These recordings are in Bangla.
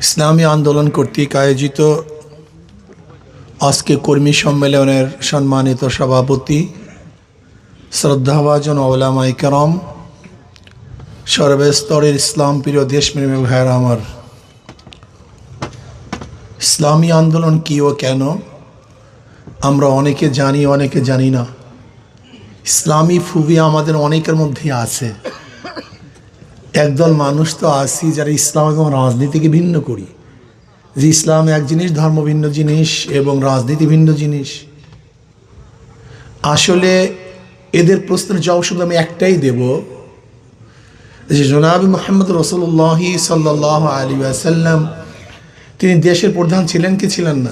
ইসলামী আন্দোলন কর্তৃক আয়োজিত আজকে কর্মী সম্মেলনের সম্মানিত সভাপতি শ্রদ্ধাভাজন ওলামায়ে কেরাম, সর্বস্তরের ইসলাম প্রিয় দেশপ্রেমী ভাইয়েরা আমার, ইসলামী আন্দোলন কী ও কেন আমরা অনেকে জানি, অনেকে জানি না। ইসলামী ফুবি আমাদের অনেকের মধ্যে আছে। একদল মানুষ তো আছি যারা ইসলাম এবং রাজনীতিকে ভিন্ন করি, যে ইসলাম এক জিনিস, ধর্ম ভিন্ন জিনিস এবং রাজনীতি ভিন্ন জিনিস। আসলে এদের প্রশ্নের জবাব শুধু আমি একটাই দেব, যে জনাব মুহাম্মদ রাসূলুল্লাহ সাল্লাল্লাহু আলাইহি ওয়াসাল্লাম তিনি দেশের প্রধান ছিলেন কি ছিলেন না?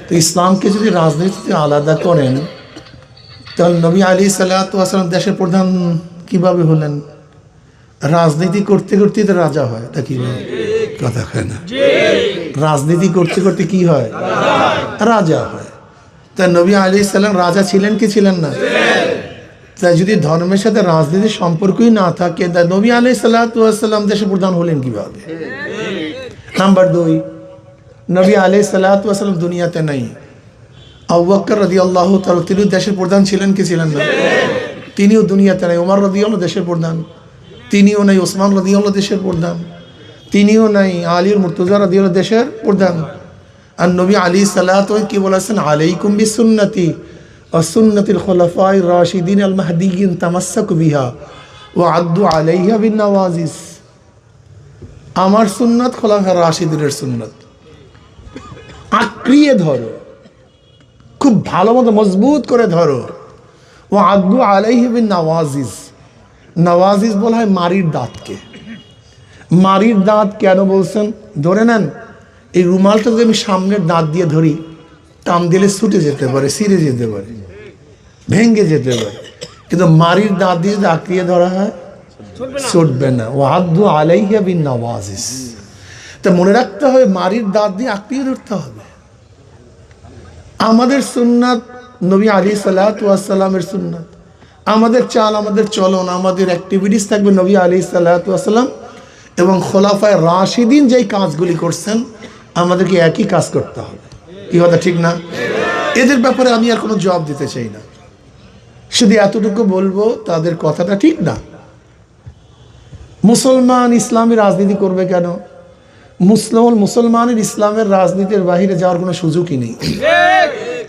তো ইসলামকে যদি রাজনীতিতে আলাদা করেন, তাহলে নবী আলাইহিস সালাতু ওয়াস সালাম দেশের প্রধান কিভাবে হলেন? রাজনীতি করতে করতে তো রাজা হয়, এটা কি কথা হয় না? রাজনীতি করতে করতে কি হয়? রাজা হয়। তাই নবী আলাইহিস সালাম রাজা ছিলেন কি ছিলেন না? তাই যদি ধর্মের সাথে রাজনীতির সম্পর্কই না থাকে, তাই নবী আলাইহিস সালাতু ওয়াস সালাম দেশের প্রধান হলেন কিভাবে? নাম্বার 2, নবী আলাইহিস সালাতু ওয়াস সালাম দুনিয়াতে নাই। আবু বকর রাদিয়াল্লাহু তাআলা তিনি দেশের প্রধান ছিলেন কি ছিলেন না? তিনিও দুনিয়াতে নাই। ওমর রাদিয়াল্লাহু দেশের প্রধান, তিনিও নাই। ওসমান রাদিয়াল্লাহু দেশের প্রধান, তিনিও নাই। আলী মুর্তজা রাদিয়াল্লাহু দেশের প্রধান। আর নবী আলাইহিস সালাতু কি বলেছেন? আলাইকুম বিসুন্নতি ওয়া সুন্নাতিল খুলাফায়ে রাশিদিন আল মাহদিয়িন তামাসসাকু বিহা ওয়া আদ্দু আলাইহা বিন নওয়াজিস। আমার সুন্নাত খোলাফায়ে রাশিদিনের সুন্নাত আঁকড়িয়ে ধরো, খুব ভালো মতো মজবুত করে ধরো। ওয়া আদ্দু আলাইহা বিন নওয়াজিস। নওয়াজিস বলা হয় মারির দাঁতকে। মারির দাঁত কেন বলছেন? ধরে নেন, এই রুমালটা যদি আমি সামনের দাঁত দিয়ে ধরি, টান দিলে ছুটে যেতে পারে, ছিঁড়ে যেতে পারে, ভেঙে যেতে পারে। কিন্তু মারির দাঁত দিয়ে যদি আঁকড়িয়ে ধরা হয়, ছুটবে না। ওয়াদ্দু আলাইহা বিন নওয়াজিস। তা মনে রাখতে হবে, মারির দাঁত দিয়ে আঁকড়িয়ে ধরতে হবে। আমাদের সুন্নাত নবী আলাইহিস সালাতু ওয়াস সালামের সুন্নাত। আমাদের চাল, আমাদের চলন, আমাদের অ্যাক্টিভিটিস থাকবে নবী আলাইহিস সালাতু ওয়াস সালাম এবং খোলাফায়ে রাশিদিন যেই কাজগুলি করছেন, আমাদেরকে একই কাজ করতে হবে। কি কথা ঠিক না? এদের ব্যাপারে আমি আর কোনো জবাব দিতে চাই না, শুধু এতটুকু বলবো তাদের কথাটা ঠিক না। মুসলমান ইসলামী রাজনীতি করবে কেন? মুসলমানের ইসলামের রাজনীতির বাহিরে যাওয়ার কোনো সুযোগই নেই।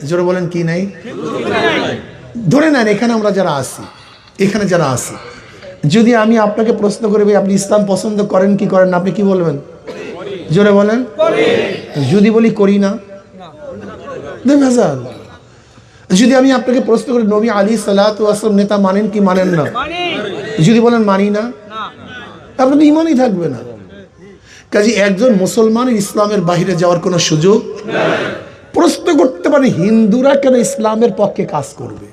জোরে বলেন, কি নাই? ধরে নেন এখানে আমরা যারা আছি, এখানে যারা আছি, যদি আমি আপনাকে প্রশ্ন করি ভাই আপনি ইসলাম পছন্দ করেন কি করেন না, আপনি কি বলবেন? জোরে বলেন। যদি বলি করি না, বেভেজাল। যদি আমি আপনাকে প্রশ্ন করি নবী আলাইহিস সালাতু ওয়াস সালাম নেতা মানেন কি মানেন না, যদি বলেন মানি না, আপনার ঈমানই থাকবে না। কাজে একজন মুসলমানের ইসলামের বাইরে যাওয়ার কোনো সুযোগ নেই। প্রশ্ন করতে পারে হিন্দুরা কেন ইসলামের পক্ষে কাজ করবে?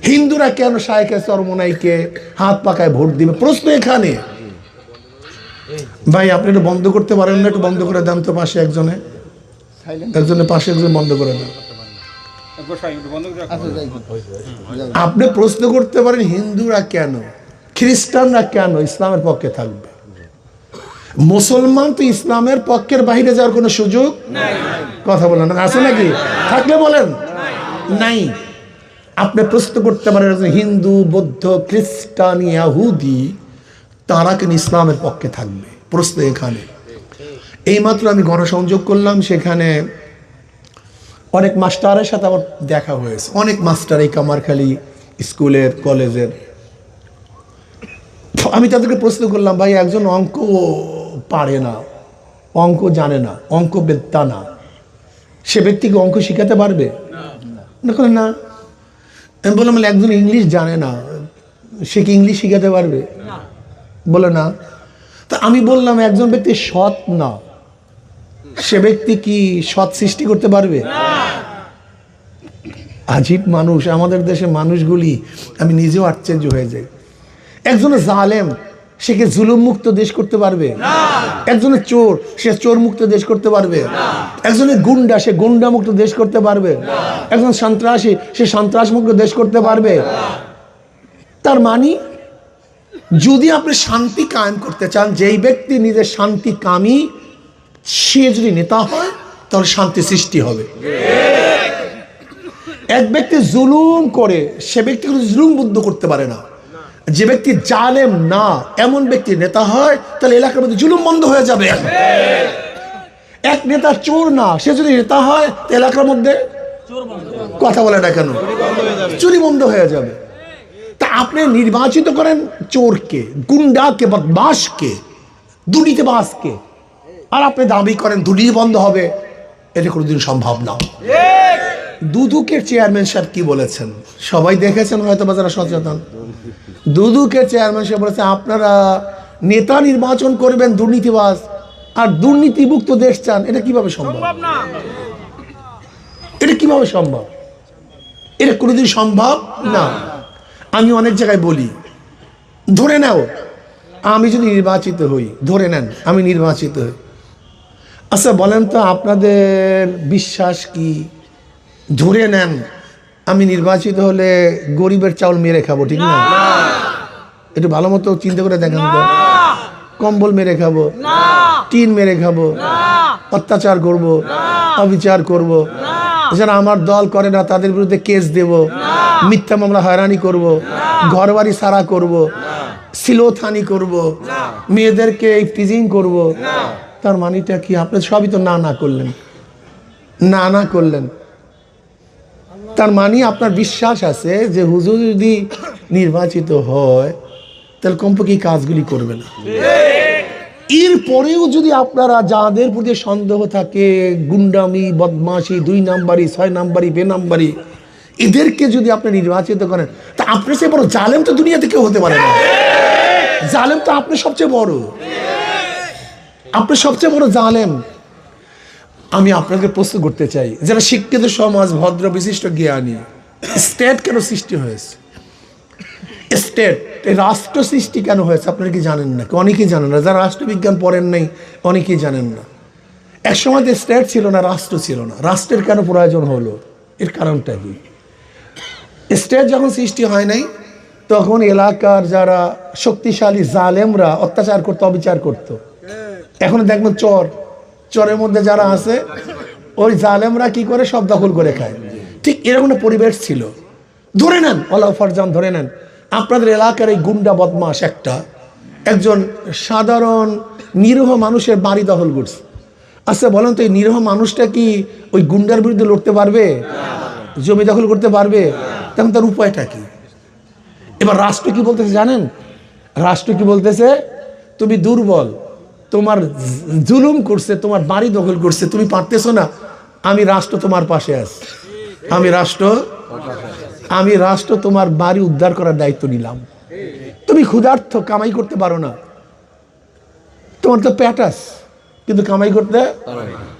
হিন্দুরা কেন শায়েখে চরমোনাইকে হাত পাকায় ভোট দিবে? প্রশ্ন এখানে। ভাই আপনি একটু বন্ধ করতে পারেন না? একটু বন্ধ করে দেন তো, পাশে একজনের পাশে একজন বন্ধ করে দেন। আপনি প্রশ্ন করতে পারেন হিন্দুরা কেন, খ্রিস্টানরা কেন ইসলামের পক্ষে থাকবে? মুসলমান তো ইসলামের পক্ষের বাইরে যাওয়ার কোনো সুযোগ নাই। কথা বলেন না, আছে নাকি? থাকলে বলেন নাই। আপনি প্রশ্ন করতে পারেন হিন্দু, বৌদ্ধ, খ্রিস্টান, ইহুদি তারা কেন ইসলামের পক্ষে থাকবে? প্রশ্ন এখানে। এইমাত্র আমি গণসংযোগ করলাম, সেখানে অনেক মাস্টারের সাথে আমার দেখা হয়েছে। অনেক মাস্টার এই কামারখালী স্কুলের, কলেজের। আমি তাদেরকে প্রশ্ন করলাম, ভাই একজন অঙ্ক পারে না, অঙ্ক জানে না, অঙ্ক বেত্তা না, সে ব্যক্তিকে অঙ্ক শিখাতে পারবে না? আমি বললাম একজন ইংলিশ জানে না, সে কি ইংলিশ শিখাতে পারবে? বলে না। তা আমি বললাম একজন ব্যক্তি সৎ না, সে ব্যক্তি কি সৎ সৃষ্টি করতে পারবে? আজীব মানুষ আমাদের দেশে মানুষগুলি, আমি নিজেও আশ্চর্য হয়ে যাই। একজন জালেম, সে কি জুলুম মুক্ত দেশ করতে পারবে? একজনের চোর, সে চোর মুক্ত দেশ করতে পারবে? একজনের গুন্ডা, সে গুন্ডা মুক্ত দেশ করতে পারবে? একজন সন্ত্রাসী, সে সন্ত্রাস মুক্ত দেশ করতে পারবে? তার মানে যদি আপনি শান্তি কায়েম করতে চান, যেই ব্যক্তি নিজের শান্তি কামী সে যদি নেতা হয় তাহলে শান্তি সৃষ্টি হবে। এক ব্যক্তি জুলুম করে সে ব্যক্তি জুলুম বন্ধ করতে পারে না। যে ব্যক্তি জালেম না এমন ব্যক্তি নেতা হয় তাহলে এলাকার মধ্যে জুলুম বন্ধ হয়ে যাবে। এক নেতা চোর না সে যদি নেতা হয় এলাকার মধ্যে কথা বলে না কেন চুরি বন্ধ হয়ে যাবে। তা আপনি নির্বাচিত করেন চোরকে, গুন্ডাকে, বদমাশকে, দুর্নীতিবাজকে, আর আপনি দাবি করেন দুর্নীতি বন্ধ হবে, এটা কোনোদিন সম্ভব না। দুদুকের চেয়ারম্যান সাহেব কি বলেছেন সবাই দেখেছেন হয়তো বা যারা সচেতন। দুদুকের চেয়ারম্যান সাহেব বলেছে আপনারা নেতা নির্বাচন করবেন দুর্নীতিবাজ আর দুর্নীতিমুক্ত দেশ চান, এটা কিভাবে সম্ভব? এটা কিভাবে সম্ভব? এটা কোনোদিন সম্ভব না। আমি অনেক জায়গায় বলি, ধরে নাও আমি যদি নির্বাচিত হই, ধরে নেন আমি নির্বাচিত হই, আচ্ছা বলেন তো আপনাদের বিশ্বাস কি? ধরে নেন আমি নির্বাচিত হলে গরিবের চাউল মেরে খাবো, ঠিক না? একটু ভালো মতো চিন্তা করে দেখেন তো। কম্বল মেরে খাবো, টিন মেরে খাবো, অত্যাচার করব, অবিচার করব, যারা আমার দল করে না তাদের বিরুদ্ধে কেস দেব, মিথ্যা মামলা হয়রানি করব, ঘর বাড়ি সারা করব, সিলোথানি করব, মেয়েদেরকে টিজিং করব। তার মানেটা কি? আপনি সবই তো না না করলেন, না না করলেন। তার মানে আপনার বিশ্বাস আছে যে হুজুর যদি নির্বাচিত হয় তাহলে কমপক্ষে কাজগুলি করবে না। এরপরেও যদি আপনারা যাদের প্রতি সন্দেহ থাকে, গুন্ডামি, বদমাশি, 2 নাম্বারি, 6 নাম্বারি, বেনাম্বারি, এদেরকে যদি আপনি নির্বাচিত করেন তা আপনার চেয়ে বড় জালেম তো দুনিয়াতে কেউ হতে পারে না। জালেম তো আপনি সবচেয়ে বড়, আপনি সবচেয়ে বড় জালেম। আমি আপনাকে প্রশ্ন করতে চাই, যারা শিক্ষিত সমাজ, ভদ্র, বিশিষ্ট, জ্ঞানী, স্টেট কেন সৃষ্টি হয়েছে? স্টেট, রাষ্ট্র সৃষ্টি কেন হয়েছে আপনারা কি জানেন না? অনেকেই জানেন না। যারা রাষ্ট্রবিজ্ঞান পড়েন নাই অনেকেই জানেন না। এক সময় তো স্টেট ছিল না, রাষ্ট্র ছিল না। রাষ্ট্রের কেন প্রয়োজন হলো? এর কারণটা কি? স্টেট যখন সৃষ্টি হয় নাই তখন এলাকার যারা শক্তিশালী জালেমরা অত্যাচার করতো, অবিচার করতো। এখন দেখবেন চরের মধ্যে যারা আছে ওই জালেমরা কি করে সব দখল করে খায়। ঠিক এরকম একটা পরিবেশ ছিল। ধরে নেন আল্লাহ ফরজান, ধরে নেন আপনাদের এলাকার এই গুন্ডা বদমাশ একজন সাধারণ নিরীহ মানুষের বাড়ি দখল করছে। আচ্ছা বলেন তো এই নিরীহ মানুষটা কি ওই গুন্ডার বিরুদ্ধে লড়তে পারবে? জমি দখল করতে পারবে? তখন তার উপায়টা কি? এবার রাষ্ট্র কি বলতেছে জানেন? রাষ্ট্র কি বলতেছে? তুমি দুর্বল, তোমার জুলুম করছে, তোমার বাড়ি দখল করছে, তুমি পারতেছো না, আমি রাষ্ট্র তোমার পাশে আছি। আমি রাষ্ট্র তোমার বাড়ি উদ্ধার করার দায়িত্ব নিলাম। তুমি ক্ষুধার্ত, কামাই করতে পারো না, তোমার তো প্যাটাস, কিন্তু কামাই করতে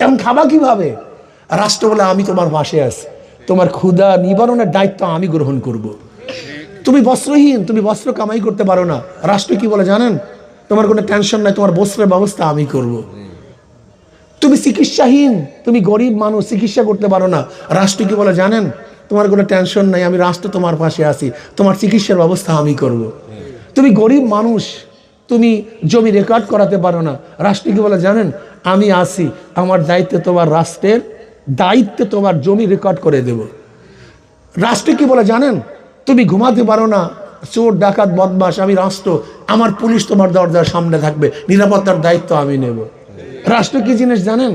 এমন খাবা কিভাবে? রাষ্ট্র বলে আমি তোমার পাশে আছি, তোমার ক্ষুধা নিবারণের দায়িত্ব আমি গ্রহণ করব। তুমি বস্ত্রহীন, তুমি বস্ত্র কামাই করতে পারো না, রাষ্ট্র কি বলে জানেন? তোমার কোনো টেনশন নাই, তোমার বস্ত্রের ব্যবস্থা আমি করব। তুমি চিকিৎসাহীন, তুমি গরিব মানুষ, চিকিৎসা করতে পারো না, রাষ্ট্র কি বলে জানেন? তোমার কোনো টেনশন নাই, আমি রাষ্ট্র তোমার পাশে আছি, তোমার চিকিৎসার ব্যবস্থা আমি করব। তুমি গরিব মানুষ, তুমি জমি রেকর্ড করাতে পারো না, রাষ্ট্র কি বলে জানেন? আমি আছি, আমার দায়িত্বে তোমার রাষ্ট্রের দায়িত্বে তোমার জমি রেকর্ড করে দেব। রাষ্ট্র কি বলে জানেন? তুমি ঘুমাতে পারো না, চোর ডাকাত বদমাশ, আমি রাষ্ট্র, আমার পুলিশ তোমার দরজার সামনে থাকবে, নিরাপত্তার দায়িত্ব আমি নেব। রাষ্ট্র কি জিনিস জানেন?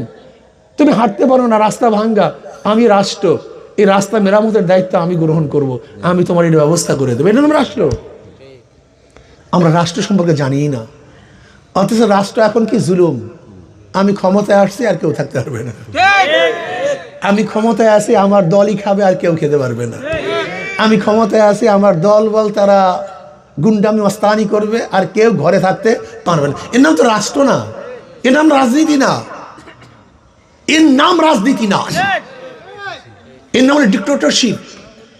তুমি হাঁটতে পারো না, রাস্তা ভাঙ্গা, আমি রাষ্ট্র, এই রাস্তা মেরামতের দায়িত্ব আমি গ্রহণ করব, আমি তোমার এই ব্যবস্থা করে দেবো। এটা নাম রাষ্ট্র। আমরা রাষ্ট্র সম্পর্কে জানি না, অথচ রাষ্ট্র এখন কি জুলুম। আমি ক্ষমতায় আসছি আর কেউ থাকতে পারবে না, আমি ক্ষমতায় আছি আমার দলই খাবে আর কেউ খেতে পারবে না, আমি ক্ষমতায় আছি আমার দল বল তারা গুন্ডামি মস্তানি করবে আর কেউ ঘরে থাকতে পারবে না। এর নাম তো রাষ্ট্র না, এর নাম রাজনীতি না, এর নাম রাজনীতি না, এর নাম হলো ডিক্টেটরশিপ।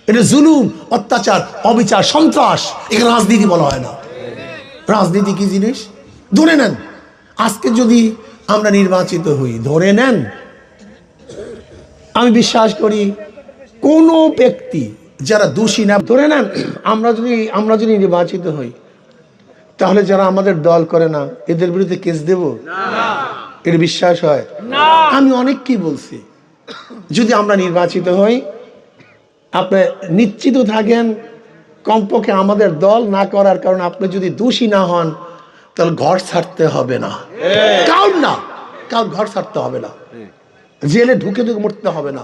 এটা জুলুম, অত্যাচার, অবিচার, সন্ত্রাস। এখানে রাজনীতি বলা হয় না। রাজনীতি কি জিনিস? ধরে নেন আজকে যদি আমরা নির্বাচিত হই, ধরে নেন আমি বিশ্বাস করি কোনো ব্যক্তি যারা দোষী না, ধরে নেন আমরা যদি নির্বাচিত হই, তাহলে যারা আমাদের দল করে না এদের বিরুদ্ধে কেস দেব? এর বিশ্বাস হয়? আমি অনেক কি বলছি, যদি আমরা নির্বাচিত হই আপনি নিশ্চিত থাকেন কমপক্ষে আমাদের দল না করার কারণে আপনি যদি দোষী না হন তাহলে ঘর ছাড়তে হবে না, কারণ ঘর ছাড়তে হবে না, জেলে ঢুকে ঢুকে মরতে হবে না,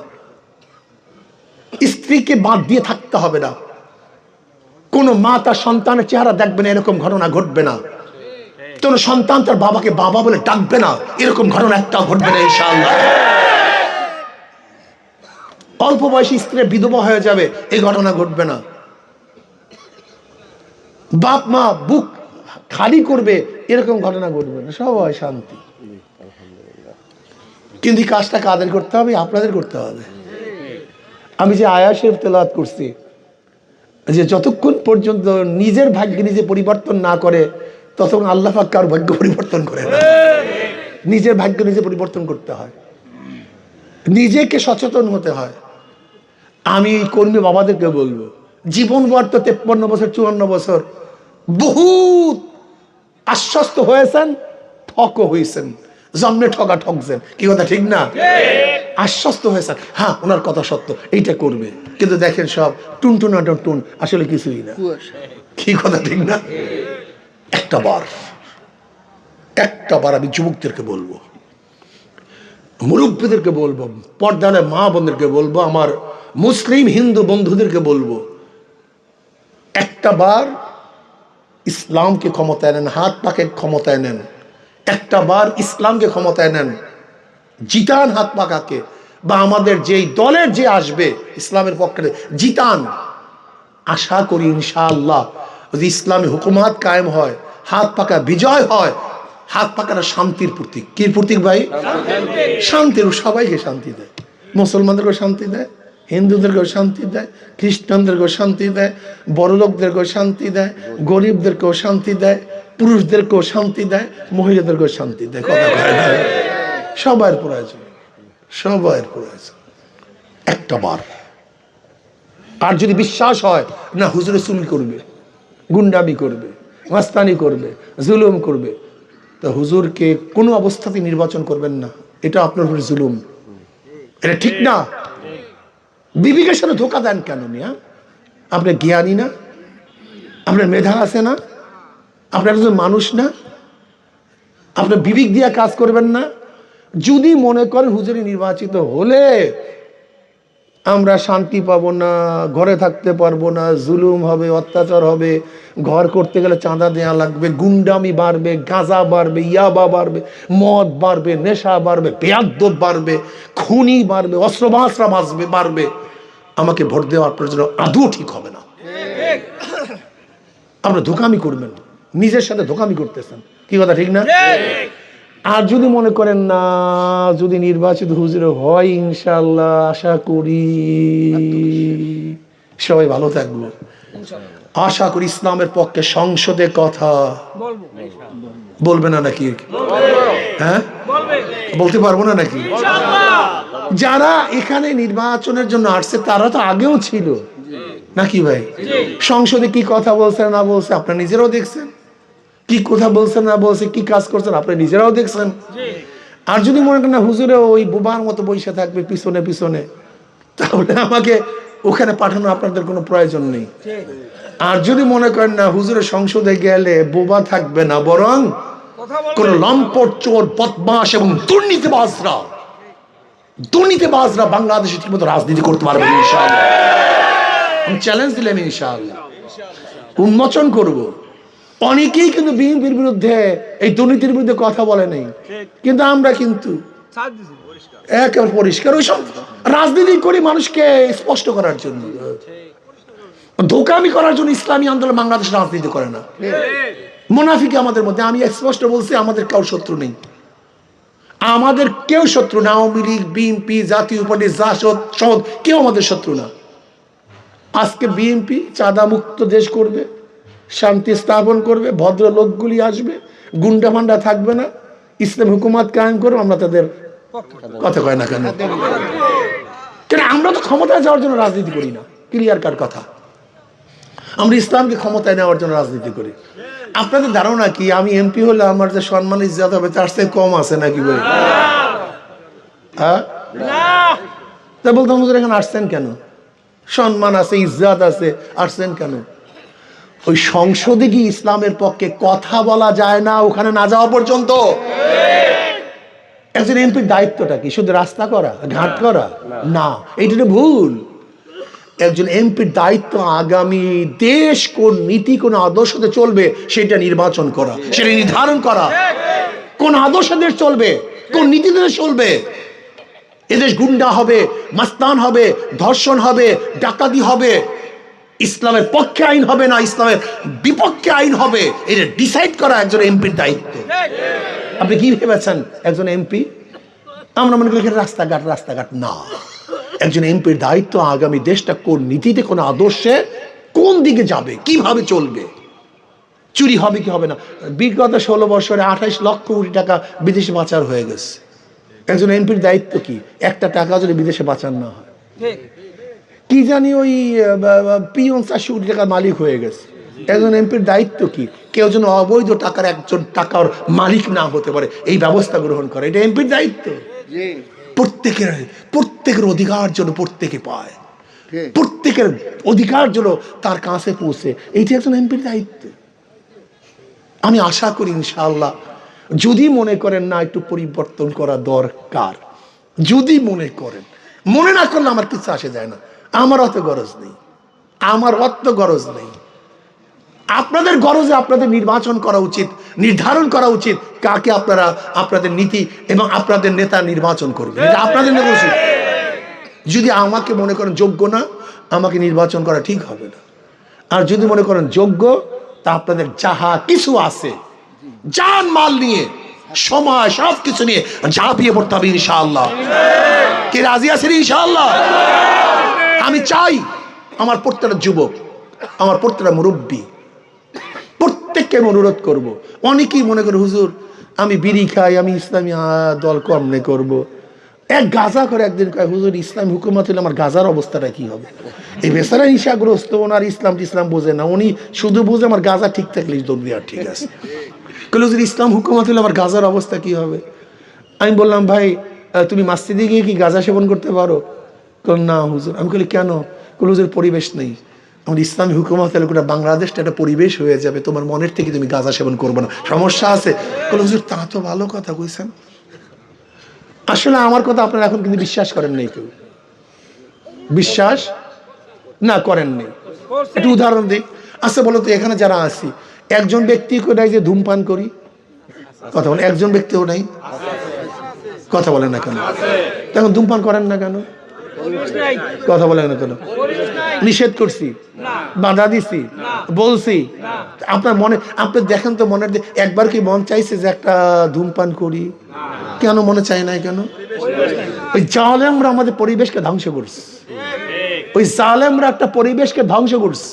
স্ত্রীকে বাদ দিয়ে থাকতে হবে না, কোন মা তার সন্তানের চেহারা দেখবে না এরকম ঘটনা ঘটবে না, কোন সন্তান তার বাবাকে বাবা বলে ডাকবে না এরকম ঘটনা একটাও ঘটবে না ইনশাআল্লাহ। অল্প বয়সী স্ত্রী বিধবা হয়ে যাবে এই ঘটনা ঘটবে না, বাপ মা বুক খালি করবে এরকম ঘটনা ঘটবে না, সবাই শান্তি। কিন্তু এই কাজটা কাদের করতে হবে? আপনাদের করতে হবে। আমি যে আয়াত শরীফ তেলাওয়াত করছি যে যতক্ষণ পর্যন্ত নিজের ভাগ্য নিজে পরিবর্তন না করে ততক্ষণ আল্লাহ পাক কার ভাগ্য পরিবর্তন করে না। নিজের ভাগ্য নিজে পরিবর্তন করতে হয়, নিজেকে সচেতন হতে হয়। আমি কর্মী বাবাদেরকে বলবো, জীবন ভর তো 53 বছর 54 বছর বহুত আশ্বস্ত হয়েছেন, ঠকও হয়েছেন, জন্মে ঠকা ঠকছেন, কি কথা ঠিক না? আশ্বস্ত হয়েছেন হ্যাঁ ওনার কথা সত্য, এইটা করবে, কিন্তু দেখেন সব টুনটুনা টুন আসলে কিছুই না, কি কথা ঠিক না? একটা বার আমি যুবকদেরকে বলবো, মুরব্বীদেরকে বলবো, পর্দার মা বোনদেরকে বলবো, আমার মুসলিম হিন্দু বন্ধুদেরকে বলবো, একটা বার ইসলামকে ক্ষমতায় নেন, হাত পাকে ক্ষমতায় নেন, একটা বার ইসলামকে ক্ষমতায় নেন, জিতান হাত পাকাকে, বা আমাদের যেই দলের যে আসবে ইসলামের পক্ষে জিতান। আশা করি ইনশাআল্লাহ যদি ইসলামী হুকুমাত কায়েম হয়, হাত পাকা বিজয় হয়, হাত পাকাটা শান্তির প্রতীক। কি প্রতীক ভাই? শান্তির। সবাইকে শান্তি দেয়, মুসলমানদেরকেও শান্তি দেয়, হিন্দুদেরকেও শান্তি দেয়, খ্রিস্টানদেরকেও শান্তি দেয়, বড় লোকদেরকেও শান্তি দেয়, গরিবদেরকেও শান্তি দেয়, পুরুষদেরকেও শান্তি দেয়, মহিলাদেরকেও শান্তি দেয়। কথা কয় না? সবার প্রয়োজন, সবার প্রয়োজন একটা বার। আর যদি বিশ্বাস হয় না হুজুরে চুরি করবে, গুন্ডামি করবে, মাস্তানি করবে, জুলুম করবে, তো হুজুরকে কোনো অবস্থাতে নির্বাচন করবেন না, এটা আপনার উপরে জুলুম, এটা ঠিক না। বিবেকের সাথে ধোকা দেন কেন মিয়া? আপনার জ্ঞানী না? আপনার মেধা আছে না? আপনার একজন মানুষ না? আপনার বিবেক দিয়ে কাজ করবেন না? যদি মনে করেন হুজুরি নির্বাচিত হলে আমরা শান্তি পাবো না, ঘরে থাকতে পারবো না, জুলুম হবে, অত্যাচার হবে, ঘর করতে গেলে চাঁদা দেওয়া লাগবে, গুন্ডামি বাড়বে, গাঁজা বাড়বে, ইয়াবা বাড়বে, মদ বাড়বে, নেশা বাড়বে, বেয়াদ্দব বাড়বে, খুনি বাড়বে, অস্ত্রবাসরা বাড়বে, আমাকে ভোট দেওয়া আপনার জন্য আদৌ ঠিক হবে না। আপনারা ধোকামি করবেন, নিজের সাথে ধোকামি করতেছেন, কি কথা ঠিক না? আর যদি মনে করেন না যদি নির্বাচিত হুজুর হয় ইনশাআল্লাহ আশা করি সবাই ভালো থাকবো, আশা করি ইসলামের পক্ষে সংসদে কথা বলবে না নাকি? হ্যাঁ বলতে পারবো না নাকি? যারা এখানে নির্বাচনের জন্য আসছে তারা তো আগেও ছিল নাকি ভাই? সংসদে কি কথা বলছে না বলছে আপনারা নিজেরাও দেখছেন, কি কথা বলছেন না বলছে, কি কাজ করছেন আপনি নিজেরাও দেখছেন। আর যদি মনে করেন না হুজুরে ওই বোবার মতো বসে থাকবে পিছনে পিছনে, তাহলে আমাকে ওখানে পাঠানো আপনাদের কোনো প্রয়োজন নেই। আর যদি মনে করেন না হুজুরের সংসদে গেলে বোবা থাকবে না, বরং কোন লম্পট চোর বদমাশ এবং দুর্নীতিবাজরা বাংলাদেশে ঠিকমতো রাজনীতি করতে পারবে ইনশাআল্লাহ। আমি চ্যালেঞ্জ দিলাম ইনশাআল্লাহ, উন্মোচন করব। অনেকেই কিন্তু বিএনপির বিরুদ্ধে এই দুর্নীতির বিরুদ্ধে কথা বলে নাই, কিন্তু আমরা কিন্তু একেবারে পরিষ্কার ওইসব রাজনীতি করি মানুষকে স্পষ্ট করার জন্য, ধোকামি করার জন্য। ইসলামী আন্দোলন বাংলাদেশ রাজনীতি করে না, মুনাফিকি আমাদের মধ্যে। আমি স্পষ্ট বলছি আমাদের কাউ শত্রু নেই, আমাদের কেউ শত্রু না। আওয়ামী লীগ, বিএনপি, জাতীয় পার্টি, জাসদ সহ কেউ আমাদের শত্রু না। আজকে বিএনপি চাঁদা মুক্ত দেশ করবে, শান্তি স্থাপন করবে, ভদ্র লোকগুলি আসবে, গুন্ডা ফান্ডা থাকবে না, ইসলাম হুকুমাত কায়েম করবে, আমরা তাদের কথা কয় না কেন? আমরা তো ক্ষমতায় যাওয়ার জন্য রাজনীতি করি না, ক্লিয়ার কাট কথা। আমরা ইসলামকে ক্ষমতায় নেওয়ার জন্য রাজনীতি করি। আপনাদের ধারণা কি আমি এমপি হলে আমার যে সম্মান ইজ্জত হবে তার চেয়ে কম আছে নাকি ভাই? হ্যাঁ, তাই বলতাম হুজুর এখানে আসছেন কেন? সম্মান আছে, ইজ্জত আছে, আসছেন কেন? ওই সংসদে কি ইসলামের পক্ষে কথা বলা যায় না ওখানে না যাওয়া পর্যন্ত? একজন এমপির দায়িত্বটা কি শুধু রাস্তা করা, ঘাট করা? না, এটা ভুল। একজন এমপির দায়িত্ব আগামী দেশ কোন নীতি কোন আদর্শতে চলবে সেটা নির্বাচন করা, সেটা নির্ধারণ করা। কোন আদর্শ দেশ চলবে, কোন নীতি দেশ চলবে। এদেশ গুন্ডা হবে, মাস্তান হবে, ধর্ষণ হবে, ডাকাতি হবে, ইসলামের পক্ষে আইন হবে না ইসলামের বিপক্ষে আইন হবে, এটা ডিসাইড করা একজন এমপির দায়িত্ব। আপনি কি ভেবেছেন একজন এমপি? আমরা মনে করি রাস্তাঘাট, রাস্তাঘাট না। একজন এমপির দায়িত্ব আগামী দেশটা কোন নীতিতে কোন আদর্শে কোন দিকে যাবে, কিভাবে চলবে, চুরি হবে কি হবে না। বিগত 16 বছরে 28 লক্ষ কোটি টাকা বিদেশে পাচার হয়ে গেছে। একজন এমপির দায়িত্ব কি? একটা টাকা যদি বিদেশে পাচার না হয়। কি জানি ওই পিয়ন 400 কোটি টাকার মালিক হয়ে গেছে। একজন এমপির দায়িত্ব কি? কেউ যেন অবৈধ টাকার একজন টাকার মালিক না হতে পারে এই ব্যবস্থা গ্রহণ করে, এটা এমপির দায়িত্ব। প্রত্যেকের অধিকার জন্য প্রত্যেকে পায়, প্রত্যেকের অধিকার জন্য তার কাছে পৌঁছে, এইটি একজন এমপির দায়িত্ব। আমি আশা করি ইনশাআল্লাহ যদি মনে করেন না একটু পরিবর্তন করা দরকার, যদি মনে করেন, মনে না করলে আমার কিছু আসে যায় না, আমার অত গরজ নেই, আমার অত গরজ নেই। আপনাদের গরজে আপনাদের নির্বাচন করা উচিত, নির্ধারণ করা উচিত কাকে আপনারা আপনাদের নীতি এবং আপনাদের নেতা নির্বাচন করবেন, এটা আপনাদের নেতা উচিত। যদি আমাকে মনে করেন যোগ্য না, আমাকে নির্বাচন করা ঠিক হবে না। আর যদি মনে করেন যোগ্য, তা আপনাদের যাহা কিছু আছে জান মাল নিয়ে, সময় সব কিছু নিয়ে ঝাঁপিয়ে পড়তে হবে ইনশাআল্লাহ। কে রাজি আছেন ইনশাআল্লাহ? আমি চাই আমার প্রত্যেকটা যুবক, আমার প্রত্যেকটা মুরব্বী, প্রত্যেককে অনুরোধ করব। অনেকেই মনে করে হুজুর আমি বিড়ি খাই, আমি ইসলামী দল কমনে করব। এক গাঁজা করে একদিন কয় হুজুর ইসলাম হুকুমত হলে আমার গাঁজার অবস্থাটা কি হবে? এই বেচারা ঈশাগ্রস্ত, ওনার ইসলাম বোঝে না, উনি শুধু বোঝে আমার গাঁজা ঠিক থাকলে দুনিয়া ঠিক আছে। হুজুর ইসলাম হুকুমত হলে আমার গাঁজার অবস্থা কি হবে? আমি বললাম ভাই তুমি মসজিদে গিয়ে কি গাঁজা সেবন করতে পারো? না হুজুর। আমি বলি কেন? হুজুর পরিবেশ নেই। আমার ইসলামী হুকুমত হলে গোটা বাংলাদেশটা একটা পরিবেশ হয়ে যাবে, তোমার মনের থেকে তুমি গাঁজা সেবন করবে না, সমস্যা আছে। হুজুর তা তো ভালো কথা কইছেন। আসলে আমার কথা আপনারা এখন কিন্তু বিশ্বাস করেন নাই, কেউ বিশ্বাস না করেন নেই। একটু উদাহরণ দিই। আচ্ছা বলো তো এখানে যারা আছি, একজন ব্যক্তি নাই যে ধূমপান করি? কথা বলেন, একজন ব্যক্তিও নাই? কথা বলেন না কেন? তখন ধূমপান করেন না কেন? কথা বলেন না কেন? নিষেধ করছি, বাধা দিছি, বলছি। আপনার মনে, আপনি দেখেন তো মনের, একবার কি মন চাইছে যে একটা ধূমপান করি? কেন মনে চাই নাই কেন? ওই জালেমরা আমাদের পরিবেশকে ধ্বংস করছে, ওই জালেমরা একটা পরিবেশকে ধ্বংস করছে।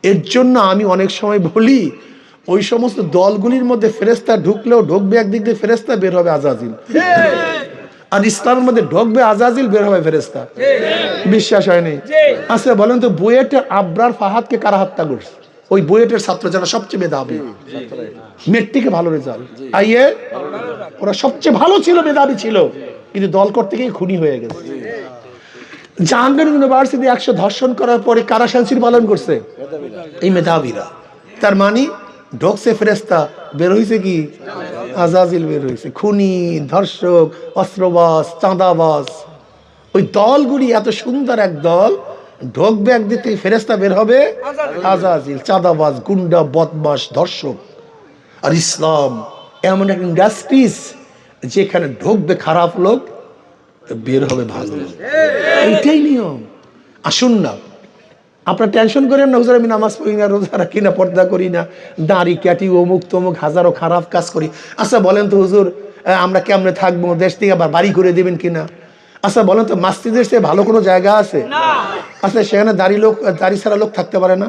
এর জন্য আমি অনেক সময় বলি ওই সমস্ত দলগুলির মধ্যে ফেরেশতা ঢুকলেও ঢুকবে একদিক দিয়ে ফেরেশতা, বের হবে আজাজিল। আর ইসলামের মধ্যে ঢুকবে আজাজিল, বের হবে ফেরেশতা। বিশ্বাস হয়নি? আচ্ছা বলেন তো বুয়েটের আবরার ফাহাদকে কারা হত্যা করছে? ওই বুয়েটের ছাত্র যারা সবচেয়ে মেধাবী, মেট্রিকে ভালো রেজাল্ট, আইয়ে ওরা সবচেয়ে ভালো ছিল, মেধাবী ছিল, কিন্তু দল করতে গিয়ে খুনি হয়ে গেছে। জাহাঙ্গীর ইউনিভার্সিটি 100 ধর্ষণ করার পরে কারা শান্তির পালন করছে? এই মেধাবীরা। তার মানে ঢোকছে ফেরেশতা, বের হয়েছে কি? আজাজিল বের হয়েছে। খুনি, ধর্ষক, অস্ত্রবাজ, চাঁদাবাজ, ওই দলগুলি এত সুন্দর এক দল, ঢোকবে একদিক থেকে ফেরেশতা, বের হবে আজাজিল, চাঁদাবাজ, গুন্ডা, বদমাশ, ধর্ষক। আর ইসলাম এমন এক ইন্ডাস্ট্রিজ যেখানে ঢোকবে খারাপ লোক, বের হবে ভালো লোক। এইটাই নিয়ম। আসুন না, আপনার টেনশন করেন না হুজুর আমি নামাজ পড়ি না, রোজা রাখি না, পর্দা করি না, দাড়ি কাটি, অমুক তমুক হাজারো খারাপ কাজ করি। আচ্ছা বলেন তো হুজুর আমরা কেমনে থাকবো? দেশ থেকে আবার বাড়ি করে দেবেন কিনা? আচ্ছা বলেন তো মসজিদের চেয়ে ভালো কোনো জায়গা আছে? আচ্ছা সেখানে দাড়ি ছাড়া লোক থাকতে পারে না?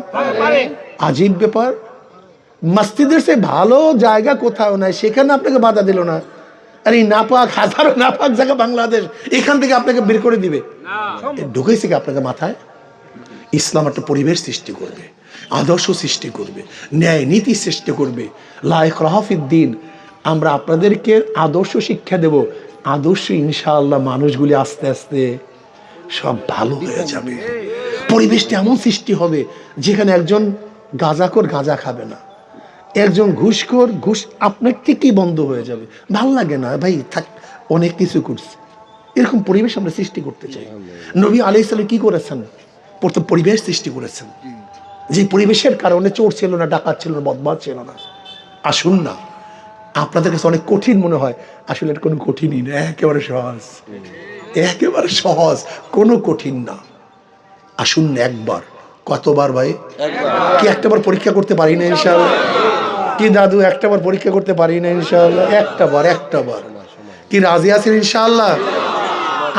আজীব ব্যাপার। মসজিদের চেয়ে ভালো জায়গা কোথাও নাই, সেখানে আপনাকে বাধা দিল না। আর এই নাপাক, হাজারো নাপাক জায়গা বাংলাদেশ, এখান থেকে আপনাকে বের করে দিবে। ঢুকেছে কি আপনাকে মাথায়? ইসলাম একটা পরিবেশ সৃষ্টি করবে, আদর্শ সৃষ্টি করবে, ন্যায় নীতি সৃষ্টি করবে। লা ইকরাহা ফিদ্দিন, আমরা আপনাদেরকে আদর্শ শিক্ষা দেব। আদর্শ ইনশাআল্লাহ মানুষগুলি আস্তে আস্তে সব ভালো হয়ে যাবে। পরিবেশটা এমন সৃষ্টি হবে যেখানে একজন গাঁজাখোর গাঁজা খাবে না, একজন ঘুষখোর ঘুষ আপনার থেকেই বন্ধ হয়ে যাবে। ভালো লাগে না ভাই, থাক, অনেক কিছু করছে। এরকম পরিবেশ আমরা সৃষ্টি করতে চাই। নবী আলাইহিস সালাম কি করেছেন? প্রথম পরিবেশ সৃষ্টি করেছেন, যে পরিবেশের কারণে চোর ছিল না, ডাকাত ছিল না, বদমাশ ছিল না। আসুন না, আপনাদের কাছে অনেক কঠিন মনে হয়, আসলে এটা কোনো কঠিনই না, একেবারে সহজ, একেবারে সহজ, কোনো কঠিন না। আসুন না একবার। কতবার ভাই? কি একটাবার পরীক্ষা করতে পারি না ইনশাআল্লাহ? কি দাদু একটাবার পরীক্ষা করতে পারি না ইনশাআল্লাহ? একটাবার কি রাজি আছেন ইনশাআল্লাহ?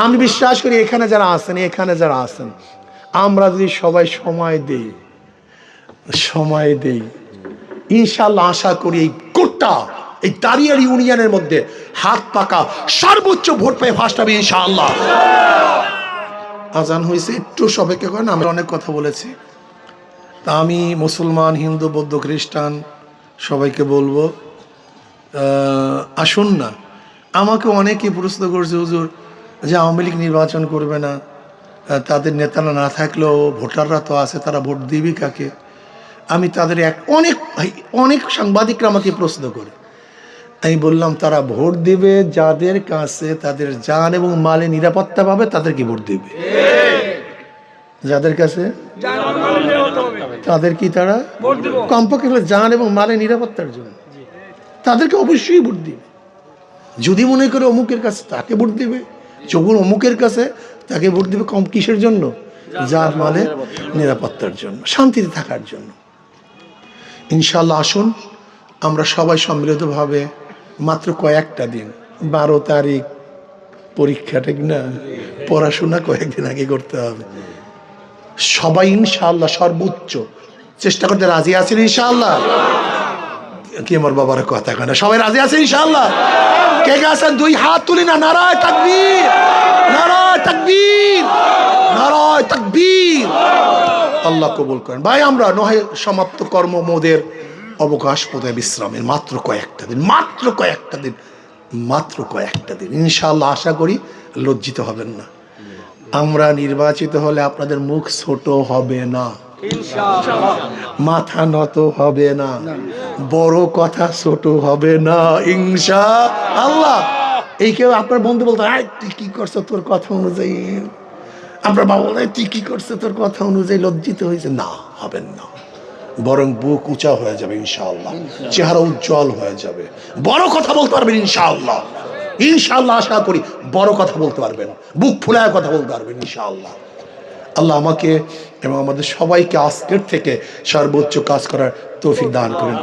আমি বিশ্বাস করি এখানে যারা আছেন আমরা যদি সবাই সময় দেই ইনশাআল্লাহ, আশা করি এই গোটা এই দাঁড়িয়ার ইউনিয়নের মধ্যে হাত পাকা সর্বোচ্চ ভোট পেয়ে ফার্স্ট হবে ইনশাআল্লাহ। আজান হয়েছে, একটু অপেক্ষা করেন। আমরা অনেক কথা বলেছি, তা আমি মুসলমান, হিন্দু, বৌদ্ধ, খ্রিস্টান সবাইকে বলবো, আসুন না। আমাকে অনেকে প্রশ্ন করছে, হুজুর যে আওয়ামী লীগ নির্বাচন করবে না, তাদের নেতারা না থাকলেও ভোটাররা তো আছে, তারা ভোট দিবি কাকে? আমি তাদের অনেক সাংবাদিকরা আমাকে প্রশ্ন করে, আমি বললাম তারা ভোট দিবে যাদের কাছে তাদের জান এবং মালে নিরাপত্তা পাবে, তাদেরকে ভোট দিবে। যাদের কাছে তাদের কি তারা কমপক্ষে জান এবং মালে নিরাপত্তার জন্য তাদেরকে অবশ্যই ভোট দিবে। যদি মনে করে অমুকের কাছে, তাকে ভোট দিবে। যখন অমুকের কাছে, তাকে ভোট দিবে কম কিসের জন্য? যার মালে নিরাপত্তার জন্য, শান্তিতে থাকার জন্য। ইনশাআল্লাহ আসুন আমরা সবাই সম্মিলিতভাবে, মাত্র কয়েকটা দিন, 12 তারিখ পরীক্ষা, ঠিক না? পড়াশোনা কয়েকদিন আগে করতে হবে। সবাই ইনশাআল্লাহ সর্বোচ্চ চেষ্টা করতে রাজি আছেন ইনশাআল্লাহ? কি আমার বাবার কথা কেন, সবাই রাজি আছেন ইনশাআল্লাহ? কে কে আছেন? 2 হাত তুলি না। নারায়ে তাকবীর, নারায়ে তাকবীর, নারায়ে তাকবীর। আল্লাহ কবুল করেন। ভাই আমরা নহে সমাপ্ত কর্ম মোদের অবকাশ বোধহয় বিশ্রামের মাত্র কয়েকটা দিন ইনশাআল্লাহ। আশা করি লজ্জিত হবেন না। আমরা নির্বাচিত হলে আপনাদের মুখ ছোট হবে না, মাথা নত হবে না, বড় কথা ছোট হবে না ইনশাআল্লাহ। এই কেউ আপনার বন্ধু বলতো, তুই কি করছো তোর কথা অনুযায়ী, আপনার বাবা বলে তুই কি করছো তোর কথা অনুযায়ী, লজ্জিত হয়েছে না, হবেন না। বরং বুক উঁচা হয়ে যাবে ইনশাআল্লাহ, চেহারা উজ্জ্বল হয়ে যাবে, বড় কথা বলতে পারবেন ইনশাআল্লাহ। আশা করি বড় কথা বলতে পারবেন, বুক ফুলায় কথা বলতে পারবেন ইনশাআল্লাহ। আল্লাহ আমাকে এবং আমাদের সবাইকে আজকের থেকে সর্বোচ্চ কাজ করার তৌফিক দান করেন।